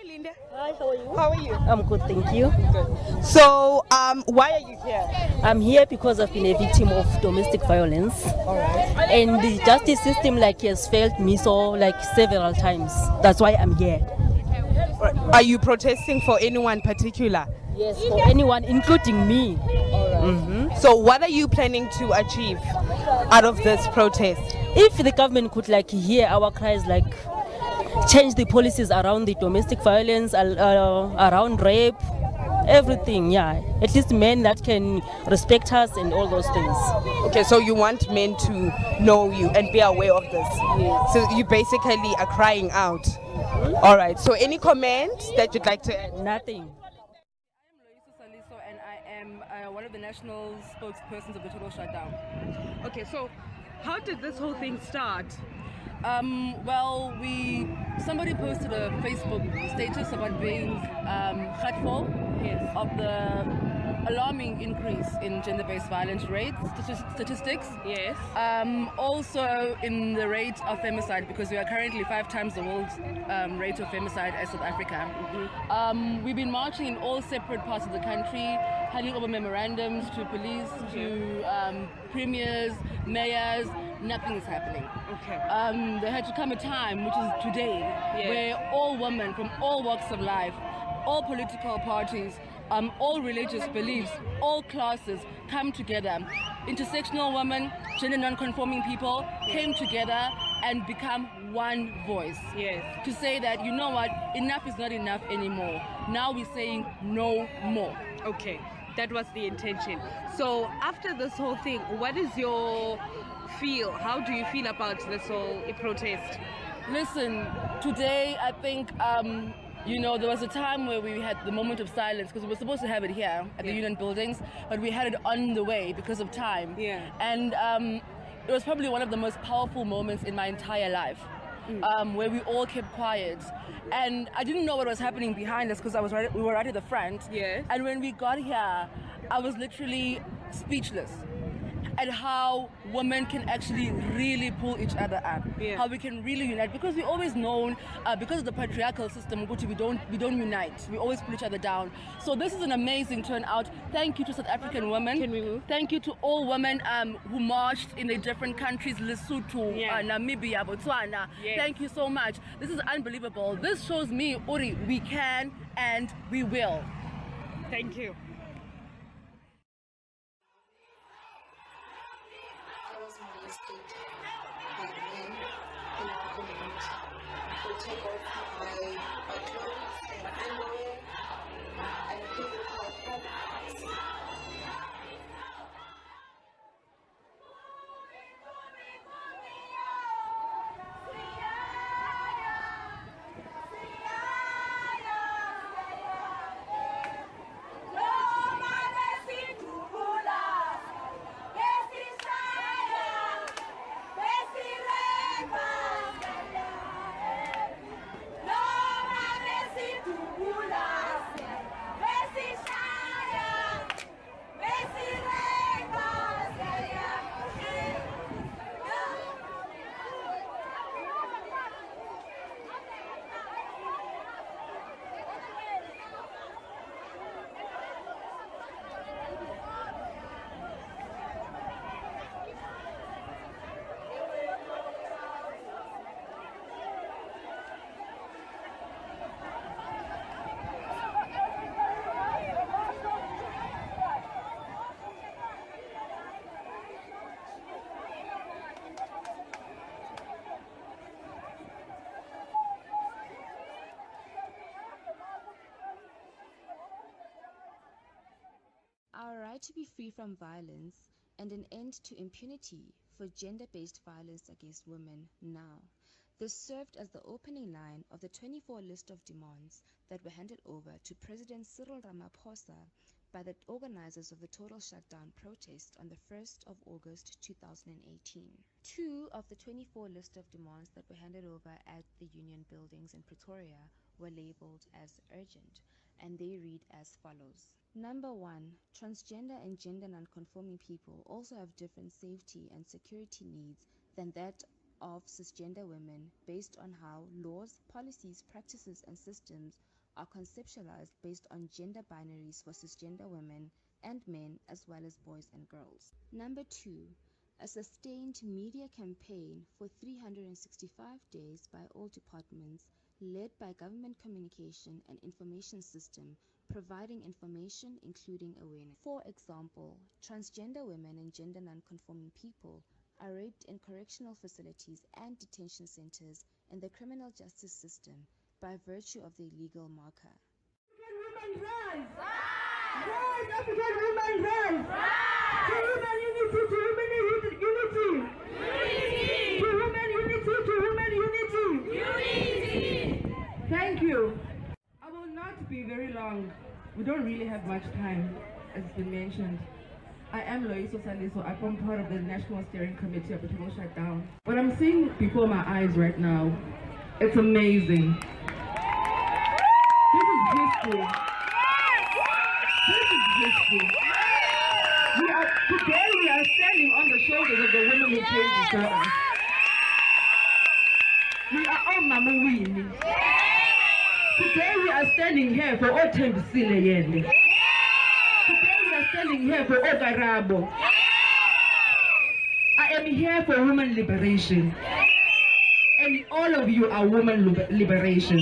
Hi, Linda. Hi, how are you? How are you? I'm good, thank you. So, why are you here? I'm here because I've been a victim of domestic violence, All right. and the justice system has failed me several times. That's why I'm here. Are you protesting for anyone particular? Yes, for anyone, including me. So, what are you planning to achieve out of this protest? If the government could hear our cries, change the policies around the domestic violence, around rape, everything, yeah. At least men that can respect us and all those things. Okay, so you want men to know you and be aware of this. So you basically are crying out. All right. So any comments that you'd like to add? Nothing. Loyiso Saliso, and I am one of the national spokespersons of the Total Shutdown. Okay, so how did this whole thing start? Well, somebody posted a Facebook status about being hurtful of the alarming increase in gender-based violence rates statistics. Yes. Also in the rate of femicide, because we are currently 5 times the world's rate of femicide as South Africa. We've been marching in all separate parts of the country, handing over memorandums to police, to premiers, mayors. Nothing is happening. Okay. There had to come a time, which is today, where all women from all walks of life, all political parties, all religious beliefs, all classes come together. Intersectional women, gender non-conforming people came together and become one voice. Yes. To say that, you know what, enough is not enough anymore. Now we're saying no more. Okay. That was the intention. So after this whole thing, what is your feel? How do you feel about this whole protest? Listen, today I think there was a time where we had the moment of silence because we were supposed to have it here at the union buildings, but we had it on the way because of time. Yeah. And it was probably one of the most powerful moments in my entire life, where we all kept quiet. And I didn't know what was happening behind us because we were right at the front. Yes. And when we got here, I was literally speechless at how women can actually really pull each other up, how we can really unite, because we always known because of the patriarchal system, we don't unite, we always pull each other down. So this is an amazing turnout. Thank you to South African women. Can we move? Thank you to all women who marched in the different countries, Lesotho, Namibia, Botswana. Thank you so much. This is unbelievable. This shows me, Uri, we can and we will. Thank you. I was molested by men in our community who take off my clothes and underwear and play with my products. Our right to be free from violence and an end to impunity for gender-based violence against women now. This served as the opening line of the 24 list of demands that were handed over to President Cyril Ramaphosa by the organizers of the Total Shutdown protest on the 1st of August 2018. 2 of the 24 list of demands that were handed over at the Union Buildings in Pretoria were labeled as urgent, and they read as follows. Number 1. Transgender and gender non-conforming people also have different safety and security needs than that of cisgender women based on how laws, policies, practices, and systems are conceptualized based on gender binaries for cisgender women and men, as well as boys and girls. Number 2, a sustained media campaign for 365 days by all departments, led by Government Communication and Information System, providing information including awareness. For example, transgender women and gender non-conforming people are raped in correctional facilities and detention centers in the criminal justice system by virtue of their legal marker. African women rise! Rise! African women rise! To women unity! To women unity! Unity! To women unity! To women unity! Unity! Thank you. I will not be very long. We don't really have much time, as has been mentioned. I am Loiso Saliso. I'm part of the National Steering Committee of the Total Shutdown. What I'm seeing before my eyes right now, it's amazing. This is history. This is history. Today we are standing on the shoulders of the women who came before us. We are all Mama Winnie. Today we are standing here for Othembisile Yende. Today we are standing here for Okarabo. I am here for women liberation. And all of you are women liberation.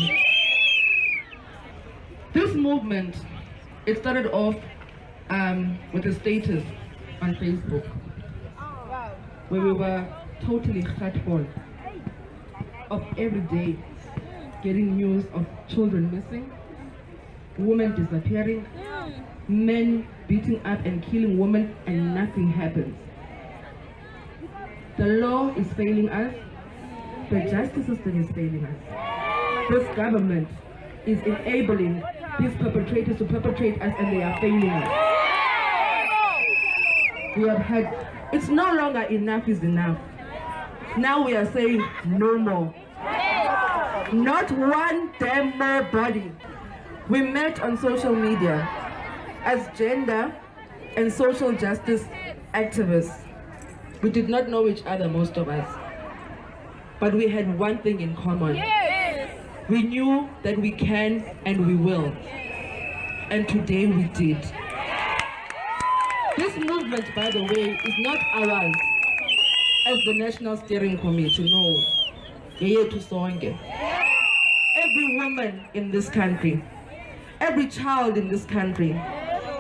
This movement, it started off with a status on Facebook where we were totally heartful of every day getting news of children missing, women disappearing, men beating up and killing women, and nothing happens. The law is failing us. The justice system is failing us. This government is enabling these perpetrators to perpetrate us, and they are failing us. We have had, it's no longer enough is enough. Now we are saying no more. Not one damn more body. We met on social media as gender and social justice activists. We did not know each other, most of us. But we had one thing in common. We knew that we can and we will. And today we did. This movement, by the way, is not ours as the National Steering Committee. No. Every woman in this country, every child in this country,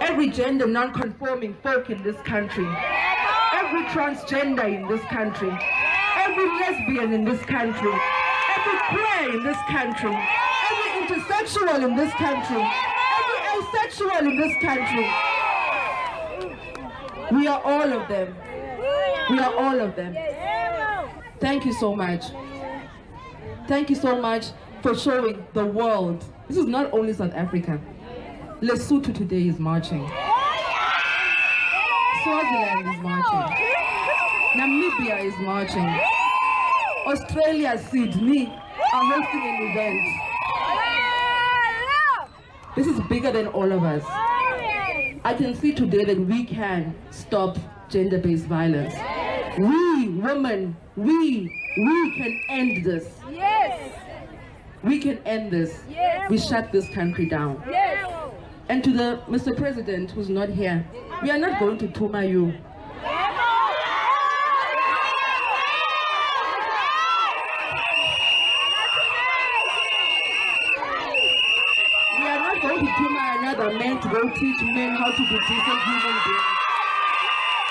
every gender non-conforming folk in this country, every transgender in this country, every lesbian in this country, every queer in this country, every intersexual in this country, every asexual in this country. We are all of them. We are all of them. Thank you so much. Thank you so much for showing the world. This is not only South Africa. Lesotho today is marching. Swaziland is marching. Namibia is marching. Australia, Sydney are hosting an event. This is bigger than all of us. I can see today that we can stop gender-based violence. We, women, we can end this. Yes. We can end this. Yes. We shut this country down. Yes. And to the Mr. President who's not here, we are not going to Tuma you. We are not going to Tuma another man to go teach men how to be decent human beings.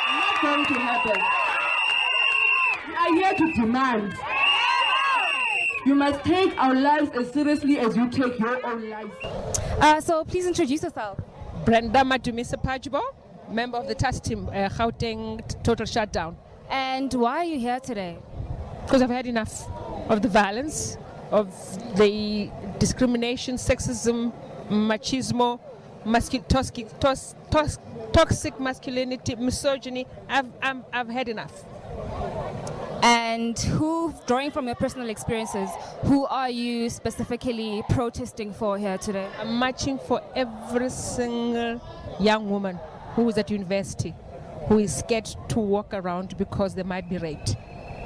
Not going to happen. We are here to demand. You must take our lives as seriously as you take your own lives. So please introduce yourself. Brenda Madumisa Pajibo, member of the task team, Gauteng Total Shutdown. And why are you here today? Because I've had enough of the violence, of the discrimination, sexism, machismo, toxic masculinity, misogyny. I've had enough. And drawing from your personal experiences, who are you specifically protesting for here today? I'm marching for every single young woman who is at university, who is scared to walk around because they might be raped.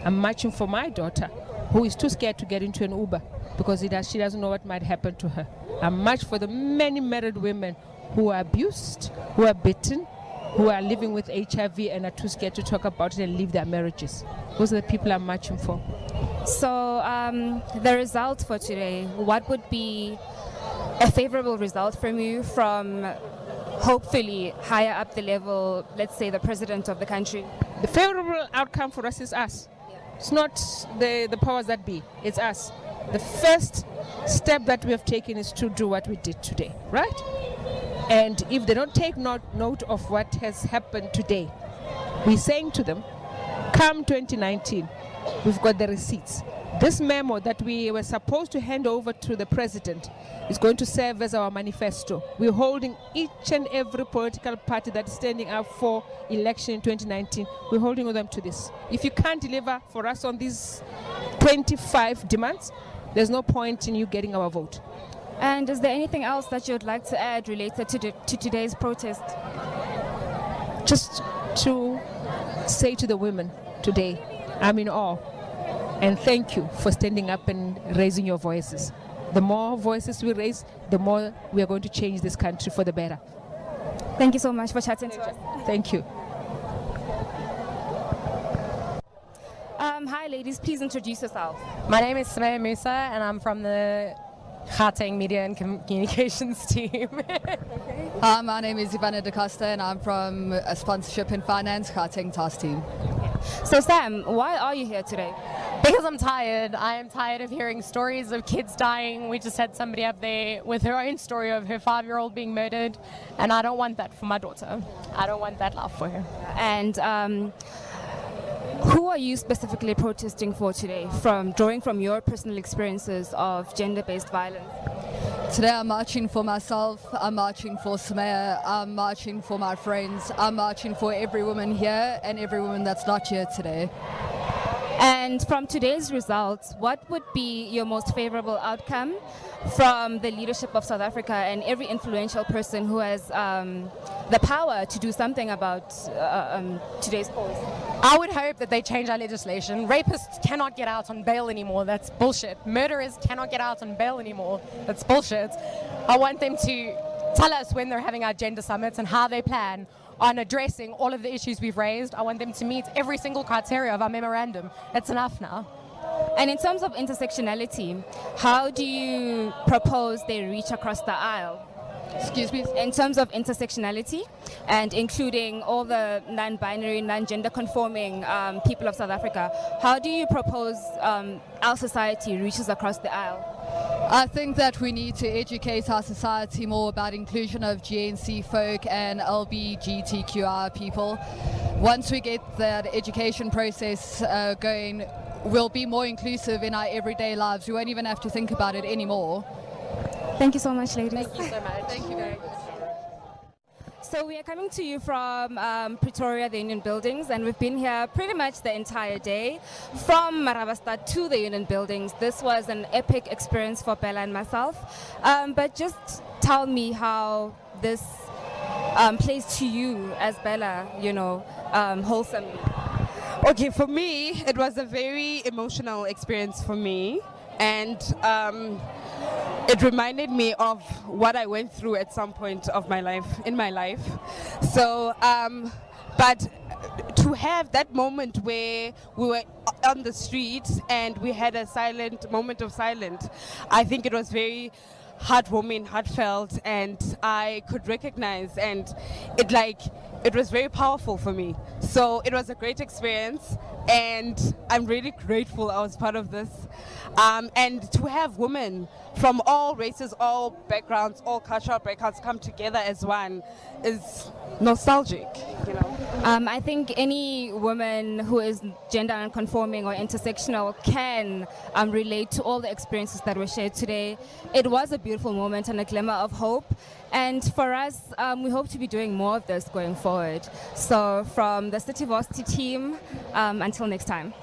I'm marching for my daughter, who is too scared to get into an Uber because she doesn't know what might happen to her. I'm marching for the many married women who are abused, who are beaten, who are living with HIV and are too scared to talk about it and leave their marriages. Those are the people I'm marching for. So the result for today, what would be a favorable result from you from hopefully higher up the level, let's say the president of the country? The favorable outcome for us is us. It's not the powers that be, it's us. The first step that we have taken is to do what we did today, right? And if they don't take note of what has happened today, we're saying to them, come 2019, we've got the receipts. This memo that we were supposed to hand over to the president is going to serve as our manifesto. We're holding each and every political party that's standing up for election in 2019, we're holding them to this. If you can't deliver for us on these 25 demands, there's no point in you getting our vote. And is there anything else that you'd like to add related to today's protest? Just to say to the women today, I'm in awe. And thank you for standing up and raising your voices. The more voices we raise, the more we are going to change this country for the better. Thank you so much for chatting to us. Thank you. Hi ladies, please introduce yourself. My name is Samaya Musa and I'm from the Gauteng Media and Communications team. Hi, my name is Ivana Da Costa and I'm from a Sponsorship and Finance Gauteng Task Team. So Sam, why are you here today? Because I'm tired. I am tired of hearing stories of kids dying. We just had somebody up there with her own story of her 5-year-old being murdered, and I don't want that for my daughter. I don't want that life for her. And who are you specifically protesting for today, drawing from your personal experiences of gender-based violence? Today I'm marching for myself, I'm marching for Samaya, I'm marching for my friends, I'm marching for every woman here and every woman that's not here today. And from today's results, what would be your most favorable outcome from the leadership of South Africa and every influential person who has the power to do something about today's cause? I would hope that they change our legislation. Rapists cannot get out on bail anymore. That's bullshit. Murderers cannot get out on bail anymore. That's bullshit. I want them to tell us when they're having our gender summits and how they plan on addressing all of the issues we've raised. I want them to meet every single criteria of our memorandum. It's enough now. And in terms of intersectionality, how do you propose they reach across the aisle? Excuse me? In terms of intersectionality and including all the non-binary, non-gender conforming people of South Africa, how do you propose our society reaches across the aisle? I think that we need to educate our society more about inclusion of GNC folk and LGBTQI people. Once we get that education process going, we'll be more inclusive in our everyday lives. We won't even have to think about it anymore. Thank you so much, ladies. Thank you so much. Thank you very much. So we are coming to you from Pretoria, the Union Buildings, and we've been here pretty much the entire day. From Maravasta to the Union Buildings, this was an epic experience for Bella and myself. But just tell me how this plays to you as Bella, wholesomely. Okay, for me, it was a very emotional experience for me. And it reminded me of what I went through at some point of my life, in my life. So, but to have that moment where we were on the street and we had a moment of silence, I think it was very heartwarming, heartfelt, and I could recognize, and it was very powerful for me. So it was a great experience, and I'm really grateful I was part of this. And to have women from all races, all backgrounds, all cultural backgrounds come together as one is nostalgic, I think any woman who is gender unconforming or intersectional can relate to all the experiences that were shared today. It was a beautiful moment and a glimmer of hope. And for us, we hope to be doing more of this going forward. So from the City Varsity team, until next time.